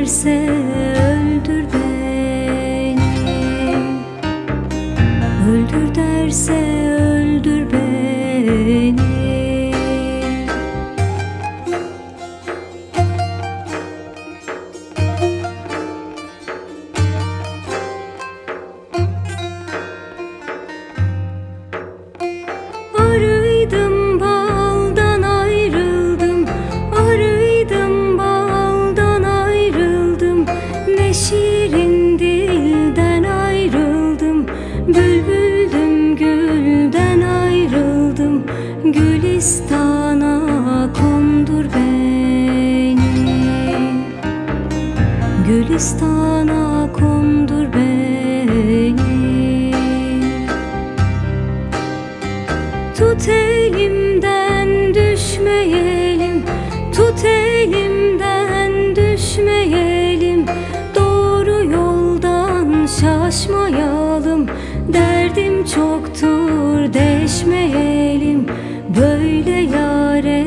derse öldür beni, öldür derse öldür beni. Arıydım baldan ayrıldım, arıydım baldan ayrıldım, ne şirin dilden ayrıldım, bülbüldüm gülden ayrıldım, Gülistan'a kondur beni, Gülistan'a kondur beni. Tut elimden düşmeyelim, tut elimden düşmeyelim, doğru yoldan şaşmayalım, derdim çoktur deşmeyelim, böyle yâre